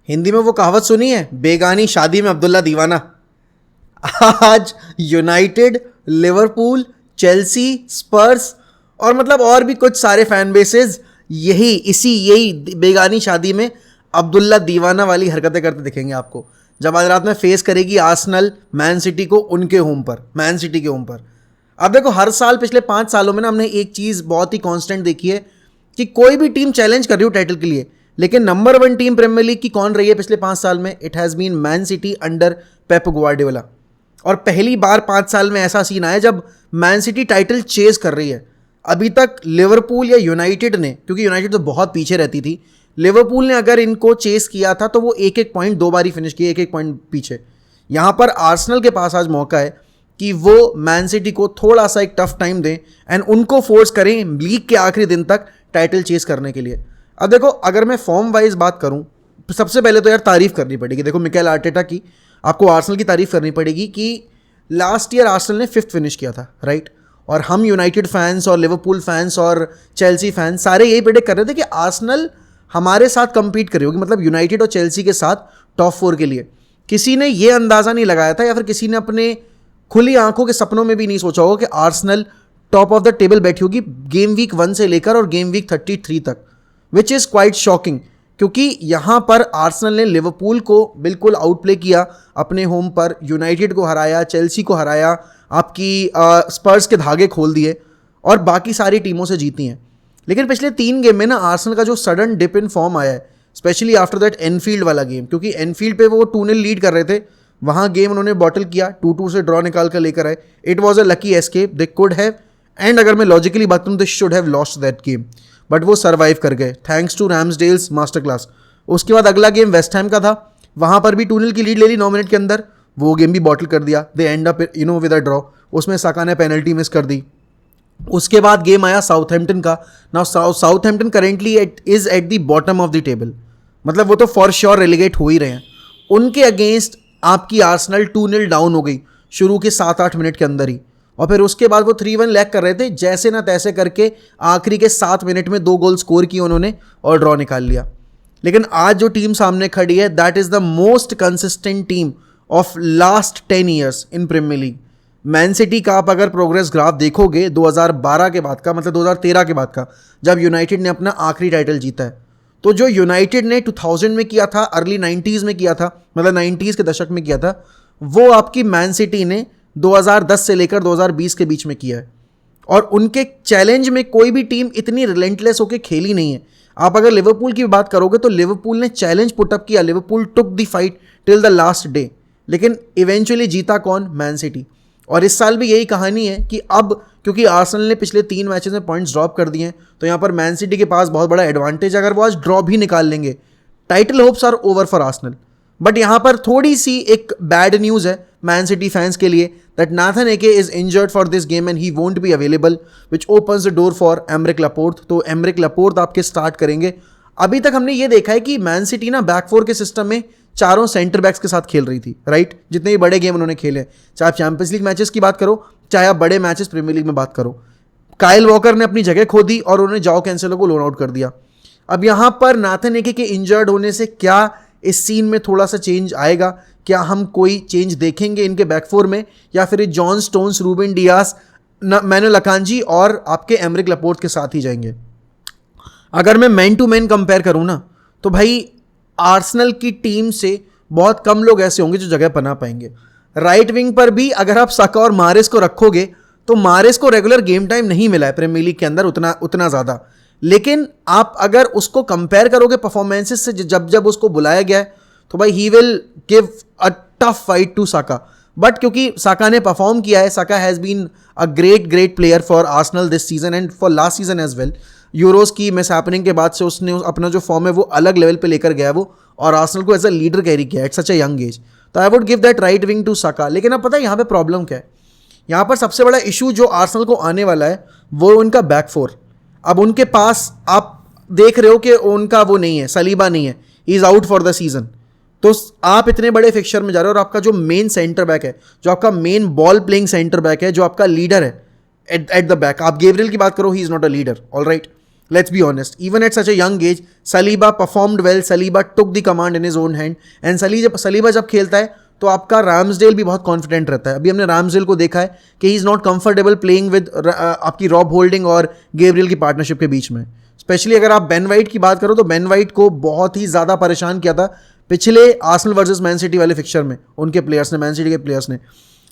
हिंदी में वो कहावत सुनी है, बेगानी शादी में अब्दुल्ला दीवाना। आज यूनाइटेड, लिवरपूल, चेल्सी, स्पर्स और मतलब और भी कुछ सारे फैन बेसेस यही बेगानी शादी में अब्दुल्ला दीवाना वाली हरकतें करते दिखेंगे आपको जब आज रात में फेस करेगी आर्सेनल मैन सिटी को उनके होम पर, मैन सिटी के होम पर। अब देखो, हर साल पिछले 5 सालों में ना हमने एक चीज़ बहुत ही कांस्टेंट देखी है कि कोई भी टीम चैलेंज कर रही हो टाइटल के लिए, लेकिन नंबर 1 टीम प्रीमियर लीग की कौन रही है पिछले 5 साल में? It has been Man City under Pep Guardiola. और पहली बार 5 साल में ऐसा सीन आया जब मैन सिटी टाइटल चेज कर रही है। अभी तक लिवरपूल या यूनाइटेड ने, क्योंकि यूनाइटेड तो बहुत पीछे रहती थी, लिवरपूल ने अगर इनको चेस किया था तो वो एक एक पॉइंट 2 बार ही फिनिश किए, एक एक पॉइंट पीछे। यहाँ पर आर्सेनल के पास आज मौका है कि वो मैन सिटी को थोड़ा सा एक टफ टाइम दें एंड उनको फोर्स करें लीग के आखिरी दिन तक टाइटल चेस करने के लिए। अब देखो, अगर मैं फॉर्म वाइज बात करूं तो सबसे पहले तो यार तारीफ करनी पड़ेगी। देखो, मिकेल आर्टेटा की, आपको आर्सेनल की तारीफ करनी पड़ेगी कि लास्ट ईयर आर्सेनल ने 5th फिनिश किया था, राइट? और हम यूनाइटेड फैंस और लिवरपूल फैंस और चेल्सी फैंस सारे यही प्रेडिक्ट कर रहे थे कि आर्सेनल हमारे साथ कंपीट करी होगी, मतलब यूनाइटेड और चेल्सी के साथ टॉप 4 के लिए। किसी ने ये अंदाज़ा नहीं लगाया था या फिर किसी ने अपने खुली आंखों के सपनों में भी नहीं सोचा होगा कि Arsenal top of the table बैठी होगी गेम वीक 1 से लेकर और गेम वीक 33 तक, विच इज़ क्वाइट शॉकिंग। क्योंकि यहाँ पर आर्सेनल ने लिवरपूल को बिल्कुल आउटप्ले किया अपने होम पर, यूनाइटेड को हराया, चेल्सी को हराया, आपकी स्पर्स के धागे खोल दिए और बाकी सारी टीमों से जीती हैं। लेकिन पिछले 3 गेम में ना आर्सेनल का जो सडन डिप इन फॉर्म आया है, स्पेशली आफ्टर दैट एनफील्ड वाला गेम, क्योंकि एनफील्ड पे वो 2-0 लीड कर रहे थे, वहाँ गेम उन्होंने बॉटल किया, 2-2 से ड्रॉ निकाल कर लेकर आए। It was a lucky escape, they could have, and अगर मैं लॉजिकली बात करूँ तो should have lost that game, but वो सर्वाइव कर गए थैंक्स टू रैम्सडेल्स मास्टर क्लास। उसके बाद अगला गेम वेस्ट हैम का था, वहाँ पर भी 2-0 की लीड ले ली 9 मिनट के अंदर, वो गेम भी बॉटल कर दिया, they end up with a draw, उसमें साका ने पेनल्टी मिस कर दी। उसके बाद गेम आया साउथहैम्पटन का। Now Southampton currently is at the bottom of the table, मतलब वो तो फॉर श्योर रेलीगेट हो ही रहे हैं। उनके अगेंस्ट आपकी आर्सेनल 2-0 डाउन हो गई शुरू के 7-8 मिनट के अंदर ही, और फिर उसके बाद वो 3-1 लैग कर रहे थे, जैसे ना तैसे करके आखिरी के 7 मिनट में 2 गोल स्कोर किए उन्होंने और ड्रॉ निकाल लिया। लेकिन आज जो टीम सामने खड़ी है, that is the most consistent team of last 10 years in Premier League. Man City का आप अगर प्रोग्रेस ग्राफ देखोगे 2012 के बाद का, मतलब 2013 के बाद का, जब यूनाइटेड ने अपना आखिरी टाइटल जीता है, तो जो यूनाइटेड ने 2000 में किया था, अर्ली 90s में किया था, मतलब 90s के दशक में किया था, वो आपकी मैन सिटी ने 2010 से लेकर 2020 के बीच में किया है। और उनके चैलेंज में कोई भी टीम इतनी रिलेंटलेस होकर खेली नहीं है। आप अगर लिवरपूल की बात करोगे तो लिवरपूल ने चैलेंज पुटअप किया, Liverpool took the fight till the last day, लेकिन इवेंचुअली जीता कौन? Man City. और इस साल भी यही कहानी है कि अब क्योंकि आर्सेनल ने पिछले 3 मैचेस में पॉइंट्स ड्रॉप कर दिए हैं, तो यहाँ पर मैन सिटी के पास बहुत बड़ा एडवांटेज, अगर वो आज ड्रॉ भी निकाल लेंगे, title hopes are over for Arsenal. But यहाँ पर थोड़ी सी एक बैड न्यूज़ है मैन सिटी फैंस के लिए, that Nathan Ake is injured for this game and he won't be available, which opens the door for Aymeric Laporte. तो Aymeric Laporte आपके स्टार्ट करेंगे। अभी तक हमने ये देखा है कि मैन सिटी ना बैक 4 के सिस्टम में 4 सेंटर बैक्स के साथ खेल रही थी, राइट? जितने भी बड़े गेम उन्होंने खेले, चाहे आप चैंपियंस लीग मैचेस की बात करो, चाहे आप बड़े मैचेस प्रीमियर लीग में बात करो, काइल वॉकर ने अपनी जगह खो दी और उन्होंने जाओ कैंसेलो को लोन आउट कर दिया। अब यहाँ पर नाथन एके के इंजर्ड होने से क्या इस सीन में थोड़ा सा चेंज आएगा? क्या हम कोई चेंज देखेंगे इनके बैक 4 में, या फिर John Stones, Ruben Dias, Manuel Akanji और आपके एमरिक लपोर्ट के साथ ही जाएंगे? अगर मैं मैन टू मैन कंपेयर करूँ ना, तो भाई आर्सेनल की टीम से बहुत कम लोग ऐसे होंगे जो जगह बना पाएंगे। राइट विंग पर भी अगर आप साका और मारेस को रखोगे तो मारेस को रेगुलर गेम टाइम नहीं मिला है प्रीमियर लीग के अंदर उतना ज़्यादा, लेकिन आप अगर उसको कंपेयर करोगे परफॉर्मेंसेस से जब उसको बुलाया गया है, तो भाई he will give a tough fight to Saka. But क्योंकि साका ने परफॉर्म किया है, Saka has been a great player for Arsenal this season and for last season as well. Euros की मिस हैपनिंग के बाद से उसने अपना जो फॉर्म है वो अलग लेवल पे लेकर गया वो, और आर्सेनल को एज अ लीडर कैरी किया at such a young age. तो I would give that right wing to Saka. लेकिन अब पता है यहाँ पे प्रॉब्लम क्या है? यहाँ पर सबसे बड़ा इशू जो आर्सेनल को आने वाला है वो उनका बैक 4। अब उनके पास आप देख रहे हो कि उनका वो नहीं है, सलीबा नहीं है, he is out for the season. तो आप इतने बड़े फिक्चर में जा रहे हो और आपका जो मेन सेंटर बैक है, जो आपका main ball playing centre back है, जो आपका लीडर है एट द बैक, आप गैब्रियल की बात करो, he is not a leader, all right, Let's be honest. Even at such a young age, Saliba performed well. Saliba took the command in his own hand. And Saliba जब खेलता है तो आपका राम्सडेल भी बहुत कॉन्फिडेंट रहता है. अभी हमने राम्सडेल को देखा है कि he is not comfortable playing with आपकी रॉब होल्डिंग और गैब्रियल की पार्टनरशिप के बीच में. स्पेशली अगर आप बेन वाइट की बात करो तो बेन वाइट को बहुत ही ज़्यादा परेशान किया था पिछले आर्सेनल वर्सेस मैन सिटी वाले फिक्चर में उनके प्लेयर्स ने, मैन सिटी के प्लेयर्स ने.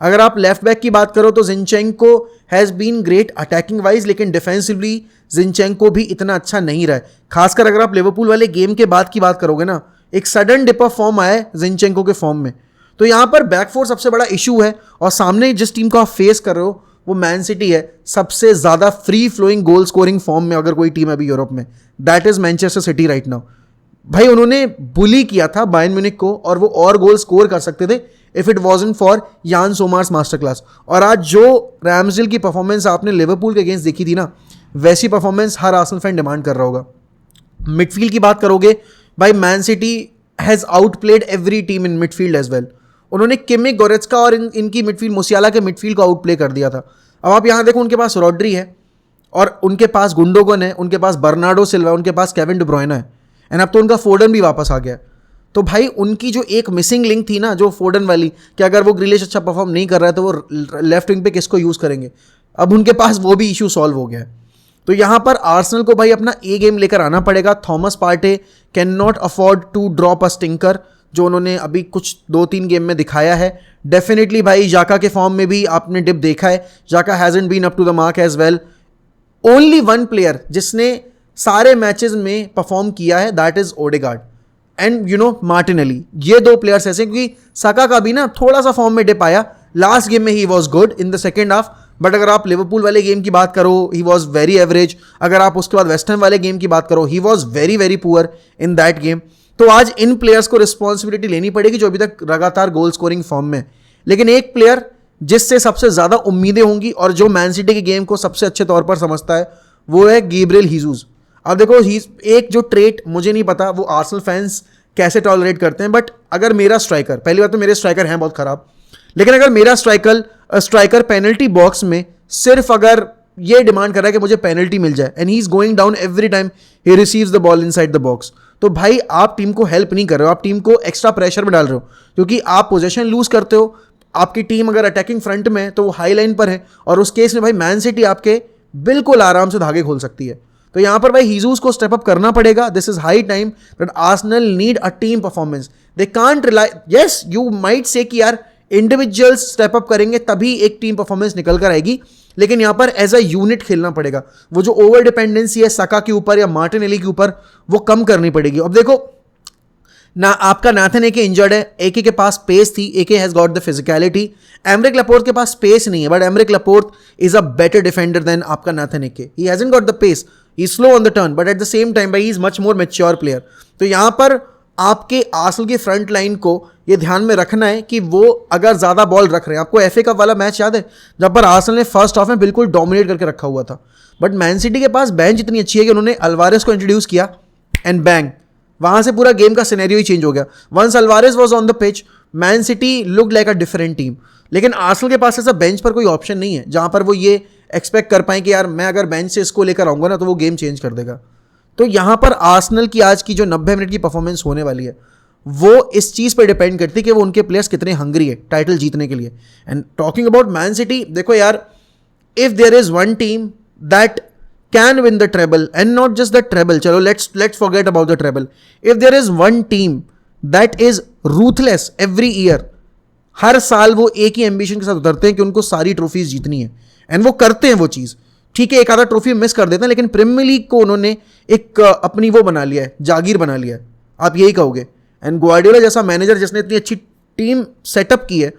अगर आप लेफ्ट बैक की बात करो तो Zinchenko has been great attacking wise, लेकिन डिफेंसिवली जिनचेंको भी इतना अच्छा नहीं रहा है. खासकर अगर आप लिवरपूल वाले गेम के बाद की बात करोगे ना, एक सडन डिप ऑफ फॉर्म आया है जिनचेंको के फॉर्म में. तो यहाँ पर बैक फोर सबसे बड़ा इशू है. और सामने जिस टीम को आप फेस कर रहे हो वो मैन सिटी है, सबसे ज़्यादा free flowing goal scoring form में अगर कोई टीम है अभी यूरोप में, that is Manchester City right now. भाई उन्होंने बुली किया था बायर्न म्यूनिख को और वो और गोल स्कोर कर सकते थे इफ इट वॉजंट फॉर यान सोमार्स मास्टर क्लास. और आज जो रैम्सडेल की परफॉर्मेंस आपने लिवरपूल के अगेंस्ट देखी थी ना, वैसी परफॉर्मेंस हर आर्सेनल फैन डिमांड कर रहा होगा. मिडफील्ड की बात करोगे, भाई Man City has outplayed every team in midfield as well. उन्होंने किमिक, गोरेत्स्का और इनकी मिडफील्ड, मुसियाला के मिडफील्ड को आउट प्ले कर दिया था. अब आप यहाँ देखो, उनके पास रॉड्री है और उनके पास गुंडोगन है, उनके पास बर्नार्डो सिल्वा, उनके पास केविन डी ब्रुयना है, एंड अब तो उनका फोर्डन भी वापस आ गया. तो भाई उनकी जो एक मिसिंग लिंक थी ना, जो फोर्डन वाली, कि अगर वो ग्रिलिश अच्छा परफॉर्म नहीं कर रहा है तो वो लेफ्ट विंग पे किसको यूज़ करेंगे, अब उनके पास वो भी इशू सॉल्व हो गया है. तो यहाँ पर आर्सेनल को भाई अपना ए गेम लेकर आना पड़ेगा. Thomas Partey can not afford to drop a stinker, जो उन्होंने अभी कुछ 2-3 गेम में दिखाया है. डेफिनेटली भाई जाका के फॉर्म में भी आपने डिप देखा है. Xhaka hasn't been up to the mark as well. Only one player जिसने सारे मैचेस में परफॉर्म किया है, that is Odegaard and Martinelli. ये 2 प्लेयर्स ऐसे, क्योंकि साका का भी ना थोड़ा सा फॉर्म में डिप आया. लास्ट गेम में he was good in the second half, but अगर आप लिवरपूल वाले गेम की बात करो, ही वॉज वेरी एवरेज. अगर आप उसके बाद वेस्ट हैम वाले गेम की बात करो, he was very very poor in that game. तो आज इन प्लेयर्स को रिस्पॉन्सिबिलिटी लेनी पड़ेगी जो अभी तक लगातार गोल स्कोरिंग फॉर्म में. लेकिन एक प्लेयर जिससे सबसे ज़्यादा उम्मीदें होंगी और जो मैन सिटी के गेम को सबसे अच्छे तौर पर समझता है, वो है गैब्रियल हीजूस. अब देखो, एक जो ट्रेट मुझे नहीं पता वो आर्सेनल फैंस कैसे टॉलरेट करते हैं, बट अगर मेरा स्ट्राइकर, पहली बात तो मेरे स्ट्राइकर हैं बहुत ख़राब, लेकिन अगर मेरा स्ट्राइकर पेनल्टी बॉक्स में सिर्फ अगर ये डिमांड कर रहा है कि मुझे पेनल्टी मिल जाए, and he is going down every time he receives the ball inside the box, तो भाई आप टीम को हेल्प नहीं कर रहे हो, आप टीम को एक्स्ट्रा प्रेशर में डाल रहे हो, क्योंकि आप पोजीशन लूज करते हो. आपकी टीम अगर अटैकिंग फ्रंट में है तो वो हाई लाइन पर है, और उस केस में भाई मैन सिटी आपके बिल्कुल आराम से धागे खोल सकती है. तो यहाँ पर भाई हीजूस को स्टेप अप करना पड़ेगा. This is high time that Arsenal need a team performance. They can't rely, yes you might say कि यार इंडिविजुअल्स स्टेप अप करेंगे तभी एक टीम परफॉर्मेंस निकल कर आएगी, लेकिन यहाँ पर एज अ यूनिट खेलना पड़ेगा. वो जो ओवर डिपेंडेंसी है साका के ऊपर या मार्टिनेली के ऊपर, वो कम करनी पड़ेगी. अब देखो ना, आपका नाथन एके इंजर्ड है, एके के पास पेस थी, Ake has got the physicality. Aymeric Laporte के पास पेस नहीं है, but Aymeric Laporte is a better defender than आपका Nathan Ake. He hasn't got the pace, he is slow on the turn, but at the same time भाई he is much more mature player. तो यहाँ पर आपके Arsenal की front line को ये ध्यान में रखना है कि वो अगर ज़्यादा बॉल रख रहे हैं, आपको एफए कप वाला मैच याद है जब पर आर्सेनल ने फर्स्ट हाफ में बिल्कुल डोमिनेट करके रखा हुआ था, बट मैन सिटी के पास बेंच इतनी अच्छी है कि उन्होंने अल्वारेस को इंट्रोड्यूस किया एंड बैंग, वहाँ से पूरा गेम का सिनेरियो ही चेंज हो गया. Once Alvarez was on the pitch, Man City looked like a different team. लेकिन आर्सेनल के पास ऐसा बेंच पर कोई ऑप्शन नहीं है जहाँ पर वो ये एक्सपेक्ट कर पाएँ कि यार मैं अगर बेंच से इसको लेकर आऊँगा ना तो वो गेम चेंज कर देगा. तो यहाँ पर आर्सेनल की आज की जो 90 मिनट की परफॉर्मेंस होने वाली है वो इस चीज़ पर डिपेंड करती है कि वो उनके प्लेयर्स कितने हंग्री है टाइटल जीतने के लिए. And talking about Man City, देखो यार, if there is one team that can win the treble, and not just the treble, chalo let's forget about the treble. If there is one team that is ruthless every year, हर साल वो एक ही ambition के साथ उतरते हैं कि उनको सारी ट्रॉफीज जीतनी है, एंड वो करते हैं वो चीज़. ठीक है, एक आधा ट्रॉफी मिस कर देते हैं, लेकिन प्रीमियर लीग को उन्होंने एक अपनी वो बना लिया है, जागीर बना लिया है, आप यही कहोगे. एंड ग्वार्डियोला जैसा मैनेजर जिसने इतनी अच्छी टीम सेटअप की है,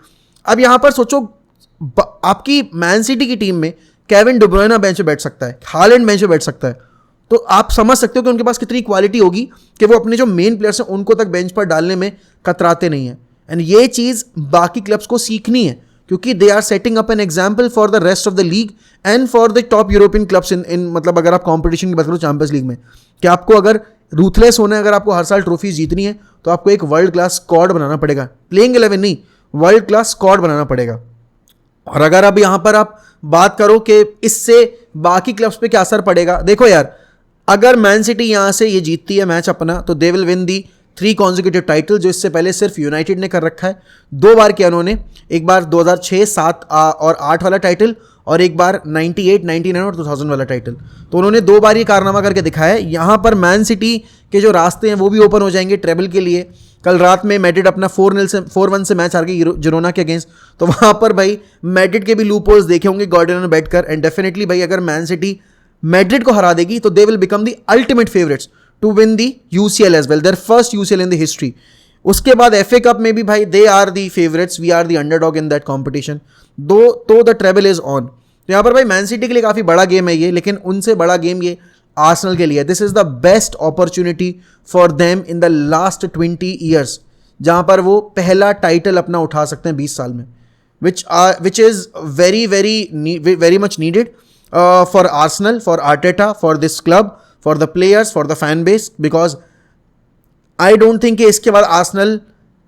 अब यहाँ पर सोचो आपकी मैन सिटी की टीम में केविन डी ब्रुयना बेंच पे बैठ सकता है, हालैंड बेंच पे बैठ सकता है, तो आप समझ सकते हो कि उनके पास कितनी क्वालिटी होगी कि वो अपने जो मेन प्लेयर्स हैं उनको तक बेंच पर डालने में कतराते नहीं हैं. एंड ये चीज़ बाकी क्लब्स को सीखनी है, क्योंकि they are setting up an example for the rest of the league and for the top European clubs in मतलब अगर आप कॉम्पिटिशन की बात करो चैंपियंस लीग में, कि आपको अगर रूथलेस होना है, अगर आपको हर साल ट्रॉफी जीतनी है, तो आपको एक वर्ल्ड क्लास स्क्वाड बनाना पड़ेगा. प्लेइंग 11 नहीं, वर्ल्ड क्लास स्क्वाड बनाना पड़ेगा. और अगर अब यहाँ पर आप बात करो कि इससे बाकी क्लब्स पे क्या असर पड़ेगा, देखो यार, अगर मैन सिटी यहाँ से ये जीतती है मैच अपना तो they will win the 3 consecutive title, जो इससे पहले सिर्फ यूनाइटेड ने कर रखा है। 2 बार किया उन्होंने, एक बार 2006, 7 और 8 वाला टाइटल, और एक बार 98, 99 और 2000 वाला टाइटल। तो उन्होंने 2 बार ये कारनामा करके दिखाया है। यहाँ पर मैन सिटी के जो रास्ते हैं वो भी ओपन हो जाएंगे ट्रेबल के लिए। कल रात में मैड्रिड अपना 4-1 से मैच हार गई जिरोना के अगेंस्ट, तो वहाँ पर भाई मैड्रिड के भी लूप होल्स देखे होंगे गार्डियन ने बैठ कर। एंड डेफिनेटली भाई अगर मैन सिटी मैड्रिड को हरा देगी तो they will become the ultimate favourites to win the UCL as well, their first UCL in the history. उसके बाद FA कप में भी भाई they are the favourites, we are the underdog in that competition, though तो the treble is on. तो यहाँ पर भाई मैन सिटी के लिए काफ़ी बड़ा गेम है ये, लेकिन उनसे बड़ा गेम ये आर्सेनल के लिए। This is the best opportunity for them in the last 20 years, जहाँ पर वो पहला टाइटल अपना उठा सकते हैं 20 साल में, which is very much needed for Arsenal, for Arteta, for this club, for the players, for the fan base, because I don't think कि इसके बाद आर्सेनल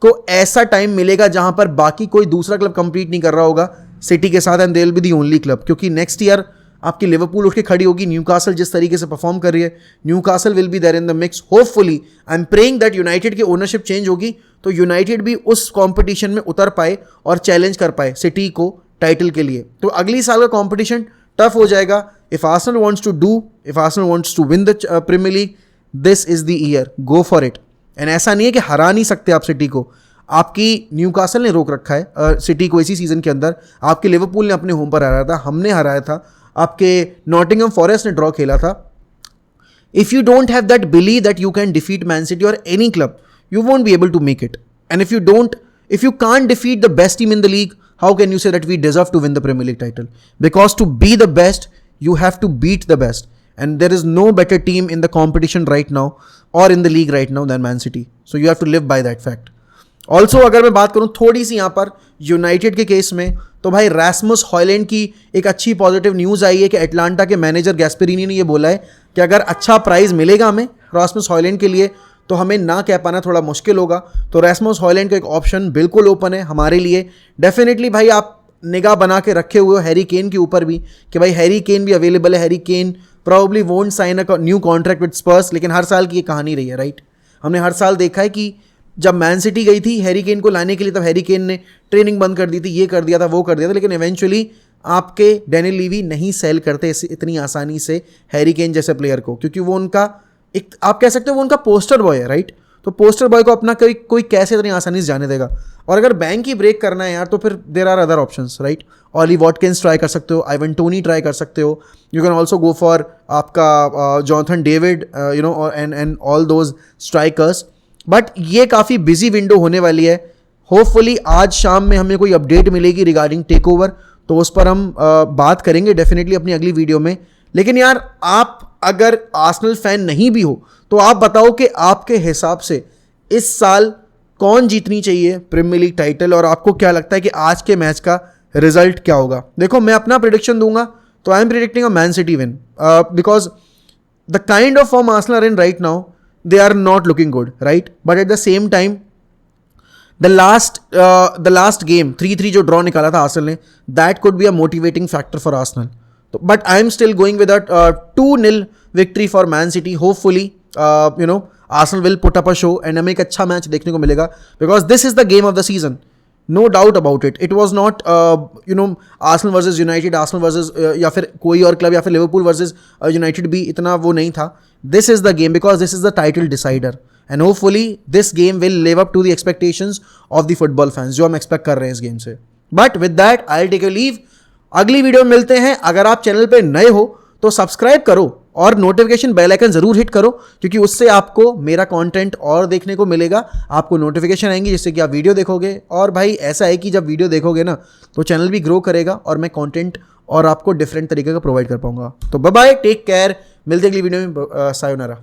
को ऐसा टाइम मिलेगा जहां पर बाकी कोई दूसरा क्लब कंपीट नहीं कर रहा होगा सिटी के साथ, and they will be the only club. क्योंकि नेक्स्ट ईयर आपकी लिवरपूल उठ के खड़ी होगी, न्यूकासल जिस तरीके से परफॉर्म कर रही है, Newcastle will be there in the mix. Hopefully I am praying that United की ओनरशिप चेंज होगी तो यूनाइटेड भी उस कंपटीशन में उतर पाए और चैलेंज कर पाए सिटी को टाइटल के लिए। तो अगली साल का कंपटीशन टफ हो जाएगा। If Arsenal wants to win the Premier League, this is the year, go for it. And ऐसा नहीं है कि हरा नहीं सकते आप सिटी को, आपकी न्यूकासल ने रोक रखा है सिटी को इसी सीजन के अंदर, आपके लिवरपूल ने अपने होम पर हराया था, हमने हराया था, आपके नॉटिंघम फॉरेस्ट ने ड्रॉ खेला था। If you don't have that believe that you can defeat Man City और any club, you won't be able to make it. And if you can't defeat the best team in the league, how can you say that we deserve to win the Premier League title? Because to be the best, you have to beat the best. And there is no better team in the competition right now or in the league right now than Man City. So you have to live by that fact. Also, अगर मैं बात करूँ थोड़ी सी यहाँ पर United के case में, तो भाई रास्मस हॉयलैंड की एक अच्छी पॉजिटिव न्यूज़ आई है कि एटलांटा के मैनेजर गैस्पेरिनी ने ये बोला है कि अगर अच्छा प्राइस मिलेगा हमें रास्मस हॉयलैंड के लिए तो हमें ना कह पाना थोड़ा मुश्किल होगा। तो रास्मस हॉयलैंड का एक ऑप्शन बिल्कुल ओपन है हमारे लिए। डेफिनेटली भाई आप निगाह बना के रखे हुए हो हैरी केन के ऊपर भी कि भाई हैरी केन भी अवेलेबल है। Harry Kane probably won't sign a new contract with Spurs, लेकिन हर साल की ये कहानी रही है, राइट। हमने हर साल देखा है कि जब मैन सिटी गई थी हैरी केन को लाने के लिए, तब हैरी केन ने ट्रेनिंग बंद कर दी थी, ये कर दिया था, वो कर दिया था, लेकिन इवेंचुअली आपके डैनियल लीवी नहीं सेल करते इतनी आसानी से हैरी केन जैसे प्लेयर को, क्योंकि वो उनका एक, आप कह सकते हो वो उनका पोस्टर बॉय है, राइट। तो पोस्टर बॉय को अपना कोई कैसे इतनी आसानी से जाने देगा। और अगर बैंक ही ब्रेक करना है यार, तो फिर there are other options, right. Ollie Watkins try कर सकते हो, आइवन टोनी ट्राई कर सकते हो, you can also go for आपका Jonathan David, you know, and all those strikers. But ये काफ़ी बिजी विंडो होने वाली है। होपफुली आज शाम में हमें कोई अपडेट मिलेगी रिगार्डिंग टेक ओवर, तो उस पर हम बात करेंगे डेफिनेटली अपनी अगली वीडियो में। लेकिन यार आप अगर आर्सेनल फैन नहीं भी हो तो आप बताओ कि आपके हिसाब से इस साल कौन जीतनी चाहिए प्रीमियर लीग टाइटल, और आपको क्या लगता है कि आज के मैच का रिजल्ट क्या होगा। देखो मैं अपना प्रेडिक्शन दूंगा तो I am predicting a Man City win, because the kind of form Arsenal are in right now, they are not looking good, right. But at the same time the last game 3-3 जो draw निकाला था Arsenal ने, that could be a motivating factor for Arsenal. But I am still going with a 2-0 victory for Man City. Hopefully you know Arsenal will put up a show and हमें एक अच्छा match देखने को मिलेगा, because this is the game of the season, no doubt about it. It was not you know Arsenal versus United, Arsenal versus या फिर कोई और क्लब, या फिर लिवरपूल वर्सेज यूनाइटेड भी इतना वो नहीं था। This is the game because this is the title decider, and hopefully this game will live up to the expectations of the football fans जो हम एक्सपेक्ट कर रहे हैं इस गेम से। But with that I will take a leave, अगली video में मिलते हैं। अगर आप चैनल पे नए हो तो सब्सक्राइब करो और नोटिफिकेशन बेल आइकन जरूर हिट करो, क्योंकि उससे आपको मेरा कंटेंट और देखने को मिलेगा, आपको नोटिफिकेशन आएंगी जिससे कि आप वीडियो देखोगे। और भाई ऐसा है कि जब वीडियो देखोगे ना तो चैनल भी ग्रो करेगा और मैं कंटेंट और आपको डिफरेंट तरीके का प्रोवाइड कर पाऊंगा। तो बाय बाय, टेक केयर, मिलते हैं अगली वीडियो में, सायोनारा।